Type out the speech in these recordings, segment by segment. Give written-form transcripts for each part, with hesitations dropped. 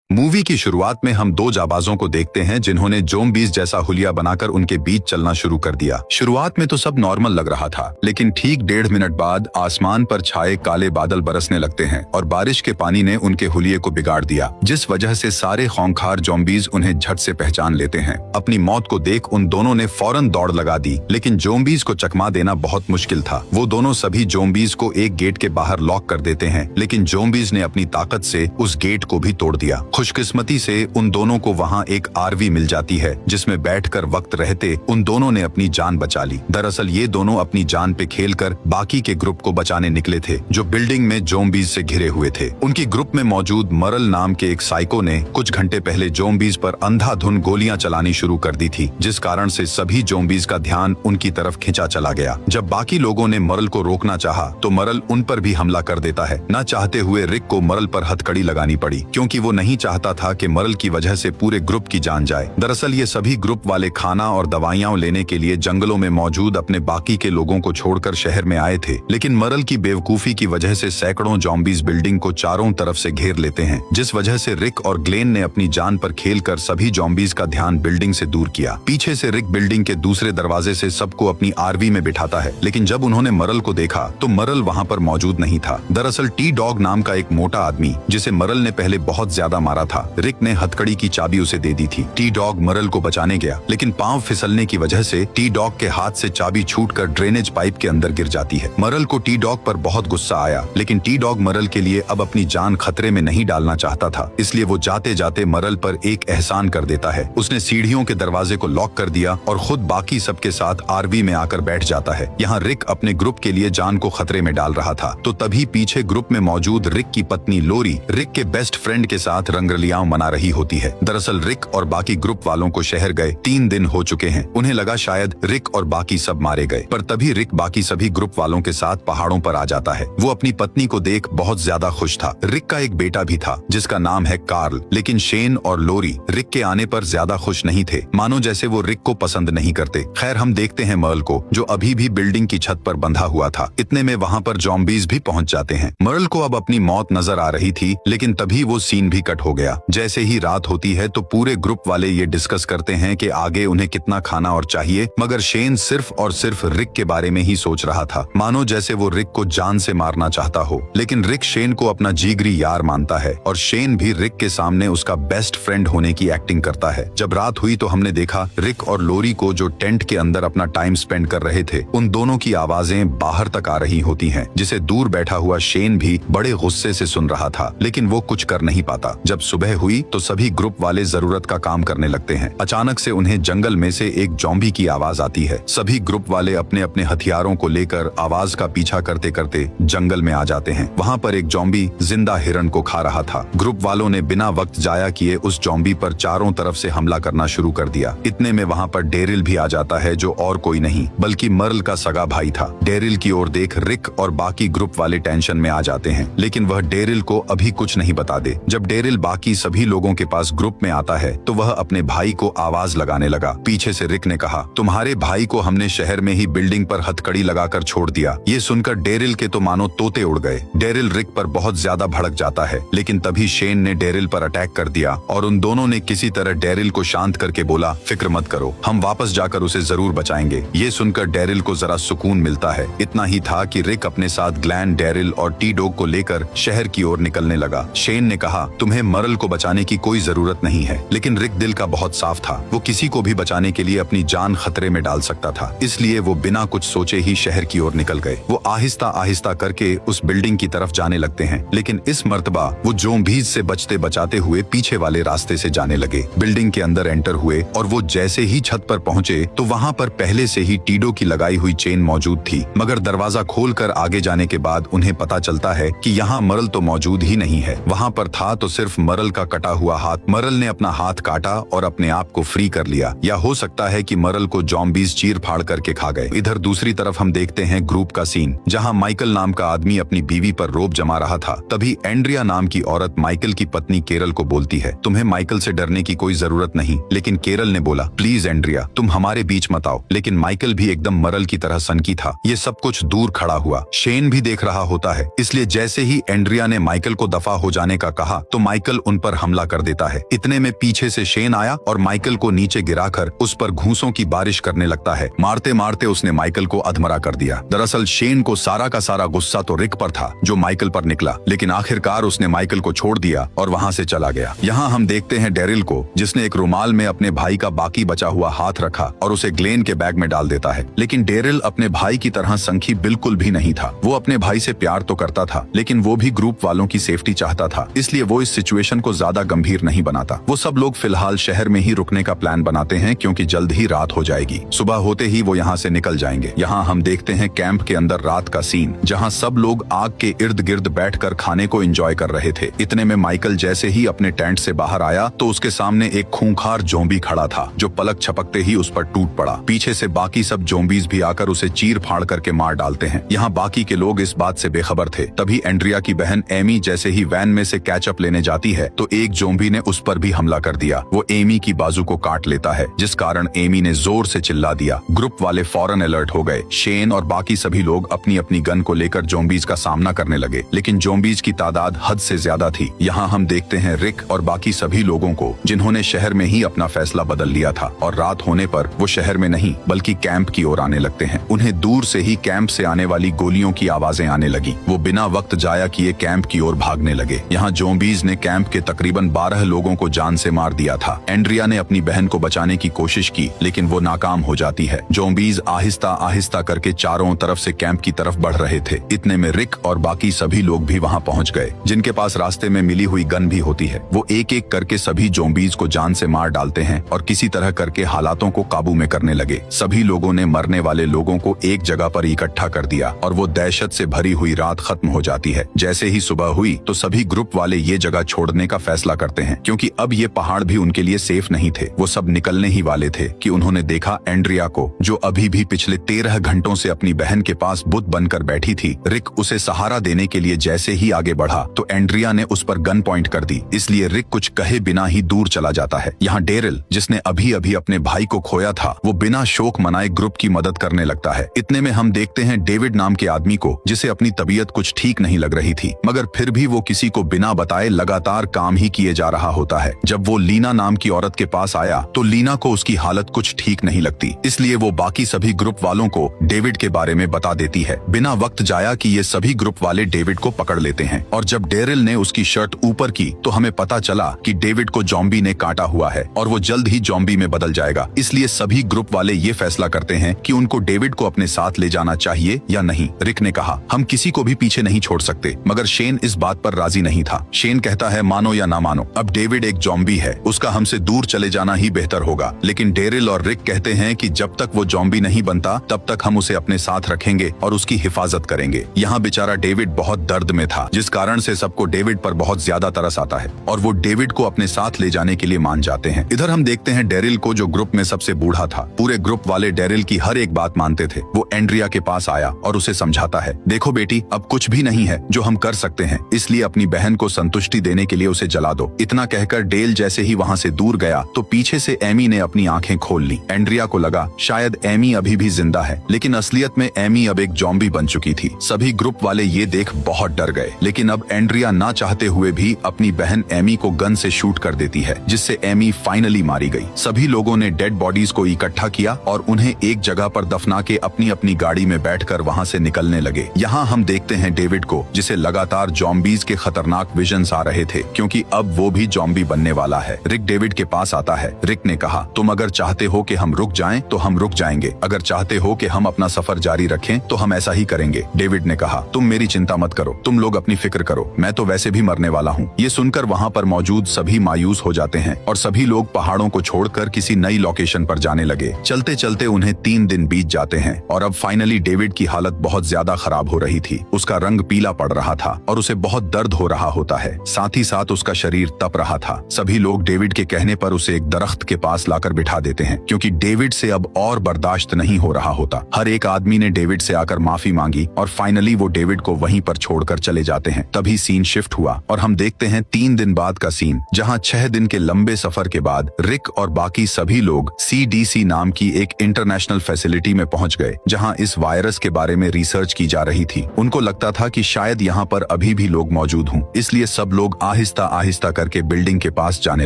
Movie की शुरुआत में हम दो जाबाजों को देखते हैं जिन्होंने ज़ॉम्बीज़ जैसा हुलिया बनाकर उनके बीच चलना शुरू कर दिया। शुरुआत में तो सब नॉर्मल लग रहा था, लेकिन ठीक 1.5 मिनट बाद आसमान पर छाए काले बादल बरसने लगते हैं और बारिश के पानी ने उनके हुलिये को बिगाड़ दिया, जिस वजह से सारे खौंखार ज़ॉम्बीज़ उन्हें झट से पहचान लेते हैं। अपनी मौत को देख उन दोनों ने फौरन दौड़ लगा दी, लेकिन ज़ॉम्बीज़ को चकमा देना बहुत मुश्किल था। वो दोनों सभी ज़ॉम्बीज़ को एक गेट के बाहर लॉक कर देते हैं, लेकिन ज़ॉम्बीज़ ने अपनी ताकत से उस गेट को भी तोड़ दिया। खुशकिस्मती से उन दोनों को वहाँ एक आरवी मिल जाती है, जिसमें बैठकर वक्त रहते उन दोनों ने अपनी जान बचा ली। दरअसल ये दोनों अपनी जान पे खेलकर बाकी के ग्रुप को बचाने निकले थे, जो बिल्डिंग में ज़ॉम्बीज़ से घिरे हुए थे। उनकी ग्रुप में मौजूद मरल नाम के एक साइको ने कुछ घंटे पहले ज़ॉम्बीज़ पर अंधाधुन गोलियां चलानी शुरू कर दी थी, जिस कारण से सभी ज़ॉम्बीज़ का ध्यान उनकी तरफ खिंचा चला गया। जब बाकी लोगों ने मरल को रोकना चाहा, तो मरल उन पर भी हमला कर देता है। न चाहते हुए रिक को मरल पर हथकड़ी लगानी पड़ी, क्योंकि वो नहीं चाहता था कि मरल की वजह से पूरे ग्रुप की जान जाए। दरअसल ये सभी ग्रुप वाले खाना और दवाइयां लेने के लिए जंगलों में मौजूद अपने बाकी के लोगों को छोड़कर शहर में आए थे, लेकिन मरल की बेवकूफी की वजह से सैकड़ों ज़ॉम्बीज़ बिल्डिंग को चारों तरफ से घेर लेते हैं, जिस वजह से रिक और ग्लेन ने अपनी जान पर खेलकर सभी ज़ॉम्बीज़ का ध्यान बिल्डिंग से दूर किया। पीछे से रिक बिल्डिंग के दूसरे दरवाजे से सबको अपनी आरवी में बिठाता है, लेकिन जब उन्होंने मरल को देखा तो मरल वहाँ पर मौजूद नहीं था। दरअसल टी डॉग नाम का एक मोटा आदमी, जिसे मरल ने पहले बहुत ज्यादा मारा था, रिक ने हथकड़ी की चाबी उसे दे दी थी। टी डॉग मरल को बचाने गया, लेकिन पांव फिसलने की वजह से टी डॉग के हाथ से चाबी छूटकर ड्रेनेज पाइप के अंदर गिर जाती है। मरल को टी डॉग पर बहुत गुस्सा आया, लेकिन टी डॉग मरल के लिए अब अपनी जान खतरे में नहीं डालना चाहता था, इसलिए वो जाते जाते मरल पर एक एहसान कर देता है। उसने सीढ़ियों के दरवाजे को लॉक कर दिया और खुद बाकी सबके साथ आरवी में आकर बैठ जाता है। यहाँ रिक अपने ग्रुप के लिए जान को खतरे में डाल रहा था, तो तभी पीछे ग्रुप में मौजूद रिक की पत्नी लोरी रिक के बेस्ट फ्रेंड के साथ रंगरलियां मना रही होती है। दरअसल रिक और बाकी ग्रुप वालों को शहर गए 3 दिन हो चुके हैं। उन्हें लगा शायद रिक और बाकी सब मारे गए, पर तभी रिक बाकी सभी ग्रुप वालों के साथ पहाड़ों पर आ जाता है। वो अपनी पत्नी को देख बहुत ज्यादा खुश था। रिक का एक बेटा भी था, जिसका नाम है कार्ल, लेकिन शेन और लोरी रिक के आने पर ज्यादा खुश नहीं थे, मानो जैसे वो रिक को पसंद नहीं करते। खैर, हम देखते हैं मर्ल को, जो अभी भी बिल्डिंग की छत पर बंधा हुआ था। इतने में वहाँ पर ज़ॉम्बीज़ भी पहुँच जाते हैं। मर्ल को अब अपनी मौत नजर आ रही थी, लेकिन तभी वो सीन भी कट हो गया। जैसे ही रात होती है तो पूरे ग्रुप वाले ये डिस्कस करते हैं कि आगे उन्हें कितना खाना और चाहिए, मगर शेन सिर्फ और सिर्फ रिक के बारे में ही सोच रहा था, मानो जैसे वो रिक को जान से मारना चाहता हो। लेकिन रिक शेन को अपना जिगरी यार मानता है और शेन भी रिक के सामने उसका बेस्ट फ्रेंड होने की एक्टिंग करता है। जब रात हुई तो हमने देखा रिक और लोरी को, जो टेंट के अंदर अपना टाइम स्पेंड कर रहे थे, उन दोनों की आवाजें बाहर तक आ रही होती हैं, जिसे दूर बैठा हुआ शेन भी बड़े गुस्से से सुन रहा था, लेकिन वो कुछ कर नहीं पाता। जब सुबह हुई तो सभी ग्रुप वाले जरूरत का काम करने लगते हैं। अचानक से उन्हें जंगल में से एक ज़ॉम्बी की आवाज आती है। सभी ग्रुप वाले अपने अपने हथियारों को लेकर आवाज का पीछा करते करते जंगल में आ जाते हैं। वहाँ पर एक ज़ॉम्बी जिंदा हिरण को खा रहा था। ग्रुप वालों ने बिना वक्त जाया किए उस ज़ॉम्बी पर चारों तरफ से हमला करना शुरू कर दिया। इतने में वहाँ पर डेरिल भी आ जाता है, जो और कोई नहीं बल्कि मर्ल का सगा भाई था। डेरिल की ओर देख रिक और बाकी ग्रुप वाले टेंशन में आ जाते हैं, लेकिन वह डेरिल को अभी कुछ नहीं बता दे। जब डेरिल बाकी सभी लोगों के पास ग्रुप में आता है तो वह अपने भाई को आवाज लगाने लगा। पीछे से रिक ने कहा, तुम्हारे भाई को हमने शहर में ही बिल्डिंग पर हथकड़ी लगाकर छोड़ दिया। ये सुनकर डेरिल के तो मानो तोते उड़ गए। डेरिल रिक पर बहुत ज्यादा भड़क जाता है, लेकिन तभी शेन ने डेरिल पर अटैक कर दिया और उन दोनों ने किसी तरह डेरिल को शांत करके बोला, फिक्र मत करो, हम वापस जाकर उसे जरूर बचाएंगे। ये सुनकर डेरिल को जरा सुकून मिलता है। इतना ही था कि रिक अपने साथ ग्लैन, डेरिल और टी डॉग को लेकर शहर की ओर निकलने लगा। शेन ने कहा, तुम्हें मर्ल को बचाने की कोई जरूरत नहीं है, लेकिन रिक दिल का बहुत साफ था। वो किसी को भी बचाने के लिए अपनी जान खतरे में डाल सकता था, इसलिए वो बिना कुछ सोचे ही शहर की ओर निकल गए। वो आहिस्ता आहिस्ता करके उस बिल्डिंग की तरफ जाने लगते हैं, लेकिन इस मर्तबा वो ज़ॉम्बीज़ से बचते बचाते हुए पीछे वाले रास्ते से जाने लगे। बिल्डिंग के अंदर एंटर हुए और वो जैसे ही छत पर पहुंचे तो वहाँ पर पहले से ही टीडो की लगाई हुई चेन मौजूद थी, मगर दरवाजा खोलकर आगे जाने के बाद उन्हें पता चलता है कि यहाँ मर्ल तो मौजूद ही नहीं है। वहाँ पर था तो सिर्फ मर्ल का कटा हुआ हाथ। मर्ल ने अपना हाथ काटा और अपने आप को फ्री कर लिया, या हो सकता है कि मर्ल को ज़ॉम्बीज़ चीर फाड़ करके खा गए। इधर दूसरी तरफ हम देखते हैं ग्रुप का सीन, जहाँ माइकल नाम का आदमी अपनी बीवी पर रोब जमा रहा था। तभी एंड्रिया नाम की औरत माइकल की पत्नी केरल को बोलती है, तुम्हें माइकल से डरने की कोई जरूरत नहीं। लेकिन केरल ने बोला, प्लीज एंड्रिया, तुम हमारे बीच मत आओ। लेकिन माइकल भी एकदम मर्ल की तरह सनकी था। ये सब कुछ दूर खड़ा हुआ शेन भी देख रहा होता है, इसलिए जैसे ही एंड्रिया ने माइकल को दफा हो जाने का कहा तो माइकल उन पर हमला कर देता है। इतने में पीछे से शेन आया और माइकल को नीचे गिराकर उस पर घूंसों की बारिश करने लगता है। मारते मारते उसने माइकल को अधमरा कर दिया। दरअसल शेन को सारा का सारा गुस्सा तो रिक पर था जो माइकल पर निकला, लेकिन आखिरकार उसने माइकल को छोड़ दिया और वहां से चला गया। यहाँ हम देखते हैं डेरिल को, जिसने एक रुमाल में अपने भाई का बाकी बचा हुआ हाथ रखा और उसे ग्लेन के बैग में डाल देता है। लेकिन डेरिल अपने भाई की तरह संखी बिल्कुल भी नहीं था। वो अपने भाई से प्यार तो करता था, लेकिन वो भी ग्रुप वालों की सेफ्टी चाहता था, इसलिए वो इस सिचुएशन को ज्यादा गंभीर नहीं बनाता। वो सब लोग फिलहाल शहर में ही रुकने का प्लान बनाते हैं क्योंकि जल्द ही रात हो जाएगी। सुबह होते ही वो यहाँ से निकल जाएंगे। यहाँ हम देखते हैं कैंप के अंदर रात का सीन, जहाँ सब लोग आग के इर्द गिर्द बैठकर खाने को एंजॉय कर रहे थे। इतने में माइकल जैसे ही अपने टेंट से बाहर आया तो उसके सामने एक खूंखार जोम्बी खड़ा था जो पलक झपकते ही उस पर टूट पड़ा। पीछे से बाकी सब जोम्बीज भी आकर उसे चीर फाड़ करके मार डालते हैं। यहाँ बाकी के लोग इस बात से बेखबर थे। तभी एंड्रिया की बहन एमी जैसे ही वैन में से कैचअप लेने जाती है तो एक जोम्बी ने उस पर भी हमला कर दिया। वो एमी की बाजू को काट लेता है, जिस कारण एमी ने जोर से चिल्ला दिया। ग्रुप वाले फौरन अलर्ट हो गए। शेन और बाकी सभी लोग अपनी अपनी गन को लेकर जोम्बीज का सामना करने लगे, लेकिन जोम्बीज की तादाद हद से ज्यादा थी। यहाँ हम देखते हैं रिक और बाकी सभी लोगों को, जिन्होंने शहर में ही अपना फैसला बदल लिया था और रात होने पर वो शहर में नहीं बल्कि कैंप की ओर आने लगते हैं। उन्हें दूर से ही कैंप से आने वाली गोलियों की आवाजें आने लगी। वो बिना वक्त जाया किए कैंप की ओर भागने लगे। यहाँ जोम्बीज ने कैंप के तकरीबन 12 लोगों को जान से मार दिया था। एंड्रिया ने अपनी बहन को बचाने की कोशिश की, लेकिन वो नाकाम हो जाती है। जोम्बीज आहिस्ता आहिस्ता करके चारों तरफ से कैंप की तरफ बढ़ रहे थे। इतने में रिक और बाकी सभी लोग भी वहाँ पहुँच गए, जिनके पास रास्ते में मिली हुई गन भी होती है। वो एक एक करके सभी जोम्बीज को जान से मार डालते हैं और किसी तरह करके हालातों को काबू में करने लगे। सभी लोगों ने मरने वाले लोगों को एक जगह पर इकट्ठा कर दिया और वो दहशत से भरी हुई रात खत्म हो जाती है। जैसे ही सुबह हुई तो सभी ग्रुप वाले ये जगह छोड़ने का फैसला करते हैं, क्योंकि अब ये पहाड़ भी उनके लिए सेफ नहीं थे। वो सब निकलने ही वाले थे कि उन्होंने देखा एंड्रिया को, जो अभी भी पिछले 13 घंटों से अपनी बहन के पास बुत बनकर बैठी थी। रिक उसे सहारा देने के लिए जैसे ही आगे बढ़ा तो एंड्रिया ने उस पर गन पॉइंट कर दी, इसलिए रिक कुछ कहे बिना ही दूर चला जाता है। यहाँ डेरिल, जिसने अभी अभी अपने भाई को खोया था, वो बिना शोक मनाए ग्रुप की मदद करने लगता है। इतने में हम देखते हैं डेविड नाम के आदमी को, जिसे अपनी तबीयत कुछ ठीक नहीं लग रही थी, मगर फिर भी वो किसी को बिना बताए लगातार काम ही किए जा रहा होता है। जब वो लीना नाम की औरत के पास आया तो लीना को उसकी हालत कुछ ठीक नहीं लगती, इसलिए वो बाकी सभी ग्रुप वालों को डेविड के बारे में बता देती है। बिना वक्त जाया कि ये सभी ग्रुप वाले डेविड को पकड़ लेते हैं और जब डेरिल ने उसकी शर्ट ऊपर की तो हमें पता चला कि डेविड को जॉम्बी ने काटा हुआ है और वो जल्द ही जॉम्बी में बदल जाएगा। इसलिए सभी ग्रुप वाले ये फैसला करते हैं कि उनको डेविड को अपने साथ ले जाना चाहिए या नहीं। रिक ने कहा, हम किसी को भी पीछे नहीं छोड़ सकते, मगर शेन इस बात पर राजी नहीं था। शेन कहता है, मानो या ना मानो, अब डेविड एक जॉम्बी है, उसका हमसे दूर चले जाना ही बेहतर होगा। लेकिन डेरिल और रिक कहते हैं कि जब तक वो जॉम्बी नहीं बनता तब तक हम उसे अपने साथ रखेंगे और उसकी हिफाजत करेंगे। यहाँ बेचारा डेविड बहुत दर्द में था, जिस कारण से सबको डेविड पर बहुत ज्यादा तरस आता है और वो डेविड को अपने साथ ले जाने के लिए मान जाते हैं। इधर हम देखते हैं डेरिल को, जो ग्रुप में सबसे बूढ़ा था। पूरे ग्रुप वाले डेरिल की हर एक बात मानते थे। वो एंड्रिया के पास आया और उसे समझाता है, देखो बेटी, अब कुछ भी नहीं है जो हम कर सकते हैं, इसलिए अपनी बहन को संतुष्टि देने के लिए उसे जला दो। इतना कहकर डेल जैसे ही वहाँ से दूर गया तो पीछे से एमी ने अपनी आंखें खोल ली। एंड्रिया को लगा शायद एमी अभी भी जिंदा है, लेकिन असलियत में एमी अब एक जॉम्बी बन चुकी थी। सभी ग्रुप वाले ये देख बहुत डर गए, लेकिन अब एंड्रिया ना चाहते हुए भी अपनी बहन एमी को गन से शूट कर देती है, जिससे एमी फाइनली मारी गई। सभी लोगों ने डेड बॉडीज को इकट्ठा किया और उन्हें एक जगह पर दफना के अपनी अपनी गाड़ी में बैठकर वहाँ से निकलने लगे। यहाँ हम देखते हैं डेविड को, जिसे लगातार जॉम्बीज के खतरनाक विजन्स आ रहे थे, क्योंकि अब वो भी जॉम्बी बनने वाला है। रिक डेविड के पास आता है। रिक ने कहा, तुम अगर चाहते हो कि हम रुक जाएं तो हम रुक जाएंगे, अगर चाहते हो कि हम अपना सफर जारी रखें तो हम ऐसा ही करेंगे। डेविड ने कहा, तुम मेरी चिंता मत करो, तुम लोग अपनी फिक्र करो, मैं तो वैसे भी मरने वाला हूँ। ये सुनकर वहाँ पर मौजूद सभी मायूस हो जाते हैं और सभी लोग पहाड़ों को छोड़कर किसी नई लोकेशन पर जाने लगे। चलते चलते उन्हें 3 दिन बीत जाते हैं और अब फाइनली डेविड की हालत बहुत ज्यादा खराब हो रही थी। उसका रंग पीला पड़ रहा था और उसे बहुत दर्द हो रहा होता है, साथ ही साथ उसका शरीर तप रहा था। सभी लोग डेविड के कहने पर उसे एक दरख्त के पास लाकर बिठा देते हैं, क्योंकि डेविड से अब और बर्दाश्त नहीं हो रहा होता। हर एक आदमी ने डेविड से आकर माफी मांगी और फाइनली वो डेविड को वहीं पर छोड़कर चले जाते हैं। तभी सीन शिफ्ट हुआ और हम देखते हैं 3 दिन बाद का सीन, जहां 6 दिन के लंबे सफर के बाद रिक और बाकी सभी लोग CDC नाम की एक इंटरनेशनल फैसिलिटी में पहुंच गए, जहां इस वायरस के बारे में रिसर्च की जा रही थी। उनको लगता था कि शायद यहाँ पर अभी भी लोग मौजूद हों, इसलिए सब लोग आहिस्ता आहिस्ता आहिस्ता करके बिल्डिंग के पास जाने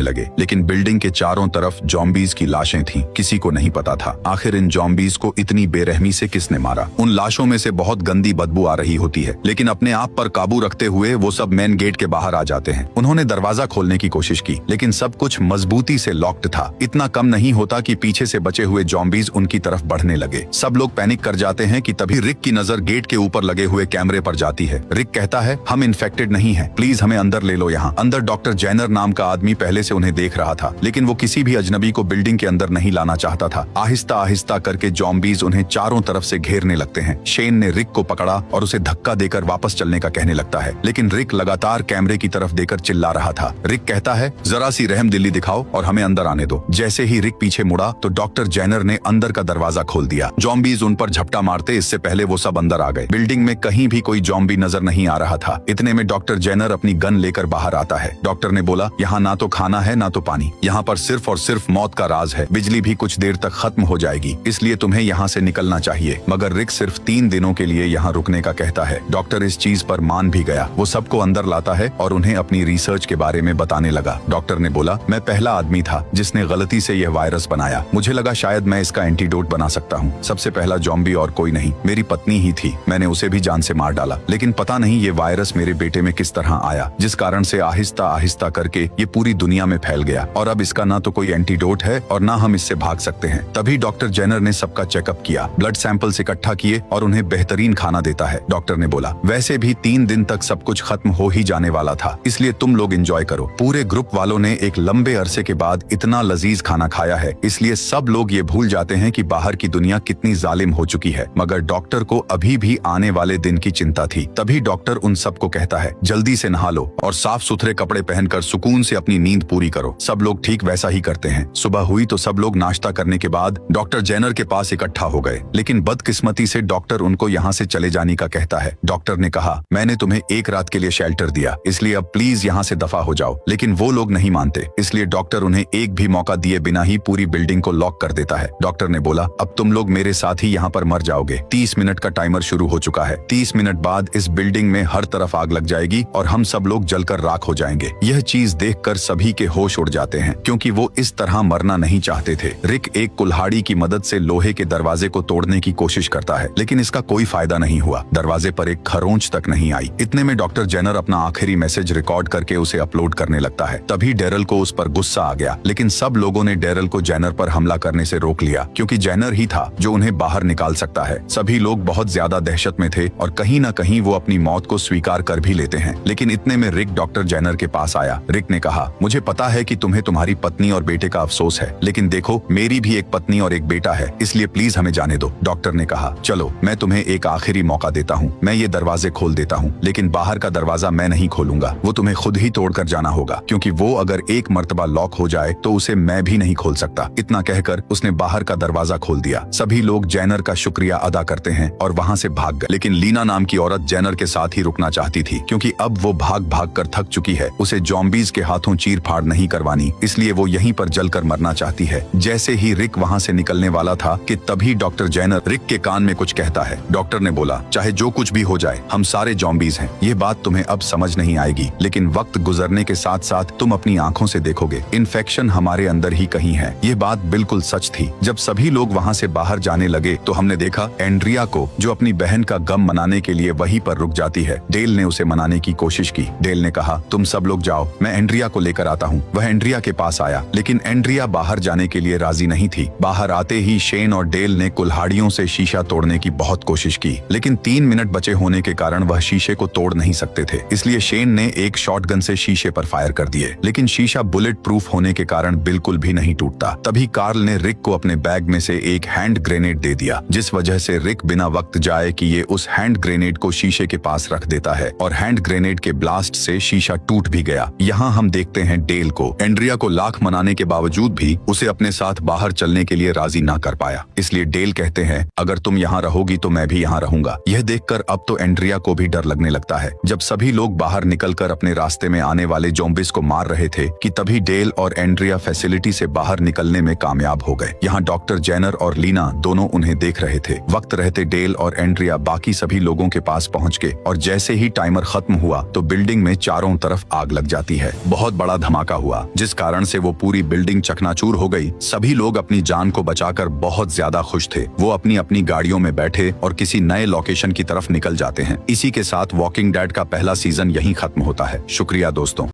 लगे, लेकिन बिल्डिंग के चारों तरफ जॉम्बीज की लाशें थीं। किसी को नहीं पता था आखिर इन जॉम्बीज को इतनी बेरहमी से किसने मारा। उन लाशों में से बहुत गंदी बदबू आ रही होती है, लेकिन अपने आप पर काबू रखते हुए वो सब मेन गेट के बाहर आ जाते हैं। उन्होंने दरवाजा खोलने की कोशिश की, लेकिन सब कुछ मजबूती से लॉक्ड था। इतना कम नहीं होता कि पीछे से बचे हुए जॉम्बीज उनकी तरफ बढ़ने लगे। सब लोग पैनिक कर जाते हैं कि तभी रिक की नजर गेट के ऊपर लगे हुए कैमरे पर जाती है। रिक कहता है, हम इन्फेक्टेड नहीं है, प्लीज हमें अंदर ले लो। यहाँ अंदर डॉक्टर जैनर नाम का आदमी पहले से उन्हें देख रहा था, लेकिन वो किसी भी अजनबी को बिल्डिंग के अंदर नहीं लाना चाहता था। आहिस्ता आहिस्ता करके जॉम्बीज उन्हें चारों तरफ से घेरने लगते हैं। शेन ने रिक को पकड़ा और उसे धक्का देकर वापस चलने का कहने लगता है, लेकिन रिक लगातार कैमरे की तरफ देकर चिल्ला रहा था। रिक कहता है, जरा सी रहमदिली दिखाओ और हमें अंदर आने दो। जैसे ही रिक पीछे मुड़ा तो डॉक्टर जैनर ने अंदर का दरवाजा खोल दिया। जॉम्बीज उन पर झपटा मारते इससे पहले वो सब अंदर आ गए। बिल्डिंग में कहीं भी कोई जॉम्बी नजर नहीं आ रहा था। इतने में डॉक्टर जैनर अपनी गन लेकर बाहर आता है। डॉक्टर ने बोला, यहाँ ना तो खाना है ना तो पानी, यहाँ पर सिर्फ और सिर्फ मौत का राज है। बिजली भी कुछ देर तक खत्म हो जाएगी, इसलिए तुम्हें यहाँ से निकलना चाहिए। मगर रिक सिर्फ 3 दिनों के लिए यहाँ रुकने का कहता है। डॉक्टर इस चीज पर मान भी गया। वो सबको अंदर लाता है और उन्हें अपनी रिसर्च के बारे में बताने लगा। डॉक्टर ने बोला, मैं पहला आदमी था जिसने गलती से यह वायरस बनाया। मुझे लगा शायद मैं इसका एंटीडोट बना सकता हूँ। सबसे पहला जॉम्बी और कोई नहीं, मेरी पत्नी ही थी। मैंने उसे भी जान से मार डाला, लेकिन पता नहीं ये वायरस मेरे बेटे में किस तरह आया, जिस कारण से आहिस्ता आहिस्ता करके ये पूरी दुनिया में फैल गया और अब इसका ना तो कोई एंटीडोट है और ना हम इससे भाग सकते हैं। तभी डॉक्टर जैनर ने सबका चेकअप किया, ब्लड सैंपल्स इकट्ठा किए और उन्हें बेहतरीन खाना देता है। डॉक्टर ने बोला, वैसे भी 3 दिन तक सब कुछ खत्म हो ही जाने वाला था, इसलिए तुम लोग एंजॉय करो। पूरे ग्रुप वालों ने एक लंबे अरसे के बाद इतना लजीज खाना खाया है, इसलिए सब लोग ये भूल जाते हैं कि बाहर की दुनिया कितनी जालिम हो चुकी है। मगर डॉक्टर को अभी भी आने वाले दिन की चिंता थी। तभी डॉक्टर उन सबको कहता है, जल्दी से नहा लो और साफ सुथरे कपड़े पहनकर सुकून से अपनी नींद पूरी करो। सब लोग ठीक वैसा ही करते हैं। सुबह हुई तो सब लोग नाश्ता करने के बाद डॉक्टर जैनर के पास इकट्ठा हो गए, लेकिन बदकिस्मती से डॉक्टर उनको यहाँ से चले जाने का कहता है। डॉक्टर ने कहा, मैंने तुम्हें 1 रात के लिए शेल्टर दिया, इसलिए अब प्लीज यहाँ से दफा हो जाओ। लेकिन वो लोग नहीं मानते, इसलिए डॉक्टर उन्हें एक भी मौका दिए बिना ही पूरी बिल्डिंग को लॉक कर देता है। डॉक्टर ने बोला, अब तुम लोग मेरे साथ ही यहाँ पर मर जाओगे। 30 मिनट का टाइमर शुरू हो चुका है। 30 मिनट बाद इस बिल्डिंग में हर तरफ आग लग जाएगी और हम सब लोग जलकर राख हो जाएंगे। यह चीज देखकर सभी के होश उड़ जाते हैं, क्योंकि वो इस तरह मरना नहीं चाहते थे। रिक एक कुल्हाड़ी की मदद से लोहे के दरवाजे को तोड़ने की कोशिश करता है, लेकिन इसका कोई फायदा नहीं हुआ। दरवाजे पर एक खरोंच तक नहीं आई। इतने में डॉक्टर जैनर अपना आखिरी मैसेज रिकॉर्ड करके उसे अपलोड करने लगता है। तभी डेरल को उस पर गुस्सा आ गया, लेकिन सब लोगों ने डेरल को जैनर पर हमला करने से रोक लिया, क्योंकि जैनर ही था जो उन्हें बाहर निकाल सकता है। सभी लोग बहुत ज्यादा दहशत में थे और कहीं न कहीं वो अपनी मौत को स्वीकार कर भी लेते हैं। लेकिन इतने में रिक डॉक्टर जैनर के पास आया। रिक ने कहा, मुझे पता है कि तुम्हें तुम्हारी पत्नी और बेटे का अफसोस है, लेकिन देखो मेरी भी एक पत्नी और एक बेटा है, इसलिए प्लीज हमें जाने दो। डॉक्टर ने कहा, चलो मैं तुम्हें एक आखिरी मौका देता हूँ, मैं ये दरवाजे खोल देता हूँ, लेकिन बाहर का दरवाजा मैं नहीं खोलूंगा, वो तुम्हें खुद ही तोड़कर जाना होगा, क्योंकि वो अगर एक मर्तबा लॉक हो जाए तो उसे मैं भी नहीं खोल सकता। इतना कहकर उसने बाहर का दरवाजा खोल दिया। सभी लोग जैनर का शुक्रिया अदा करते हैं और वहाँ से भाग गए। लेकिन लीना नाम की औरत जैनर के साथ ही रुकना चाहती थी, क्योंकि अब वो भाग भाग कर थक चुकी है। उसे जॉम्बीज के हाथों चीर फाड़ नहीं करवानी, इसलिए वो यहीं पर जलकर मरना चाहती है। जैसे ही रिक वहाँ से निकलने वाला था कि तभी डॉक्टर जैनर रिक के कान में कुछ कहता है। डॉक्टर ने बोला, चाहे जो कुछ भी हो जाए, हम सारे जॉम्बीज हैं। ये बात तुम्हें अब समझ नहीं आएगी, लेकिन वक्त गुजरने के साथ साथ तुम अपनी आंखों से देखोगे, इन्फेक्शन हमारे अंदर ही कहीं है। ये बात बिल्कुल सच थी। जब सभी लोग वहाँ से बाहर जाने लगे तो हमने देखा एंड्रिया को, जो अपनी बहन का गम मनाने के लिए वहीं पर रुक जाती है। डेल ने उसे मनाने की कोशिश की। डेल ने कहा, तुम सब लोग जाओ, मैं एंड्रिया को लेकर आता हूँ। वह एंड्रिया के पास आया, लेकिन एंड्रिया बाहर जाने के लिए राजी नहीं थी। बाहर आते ही शेन और डेल ने कुल्हाड़ियों से शीशा तोड़ने की बहुत कोशिश की, लेकिन 3 मिनट बचे होने के कारण वह शीशे को तोड़ नहीं सकते थे। इसलिए शेन ने एक शॉटगन से शीशे पर फायर कर दिए, लेकिन शीशा बुलेट प्रूफ होने के कारण बिल्कुल भी नहीं टूटता। तभी कार्ल ने रिक को अपने बैग में से एक हैंड ग्रेनेड दे दिया, जिस वजह से रिक बिना वक्त जाए कि ये उस हैंड ग्रेनेड को शीशे के पास रख देता है और हैंड ग्रेनेड के ब्लास्ट से शीशा टूट भी गया। यहाँ हम देखते हैं डेल को। एंड्रिया को लाख मनाने के बावजूद भी उसे अपने साथ बाहर चलने के लिए राजी ना कर पाया, इसलिए डेल कहते हैं, अगर तुम यहाँ रहोगी तो मैं भी यहाँ रहूंगा। यह देखकर अब तो एंड्रिया को भी डर लगने लगता है। जब सभी लोग बाहर निकलकर अपने रास्ते में आने वाले ज़ॉम्बीज़ को मार रहे थे कि तभी डेल और एंड्रिया फैसिलिटी से बाहर निकलने में कामयाब हो गए। यहाँ डॉक्टर जैनर और लीना दोनों उन्हें देख रहे थे। वक्त रहते डेल और एंड्रिया बाकी सभी लोगों के पास पहुंच गए और जैसे ही टाइमर खत्म हुआ तो बिल्डिंग में चारों तरफ तरफ आग लग जाती है। बहुत बड़ा धमाका हुआ जिस कारण से वो पूरी बिल्डिंग चकनाचूर हो गई। सभी लोग अपनी जान को बचाकर बहुत ज्यादा खुश थे। वो अपनी अपनी गाड़ियों में बैठे और किसी नए लोकेशन की तरफ निकल जाते हैं। इसी के साथ वॉकिंग डेड का पहला सीजन यहीं खत्म होता है। शुक्रिया दोस्तों।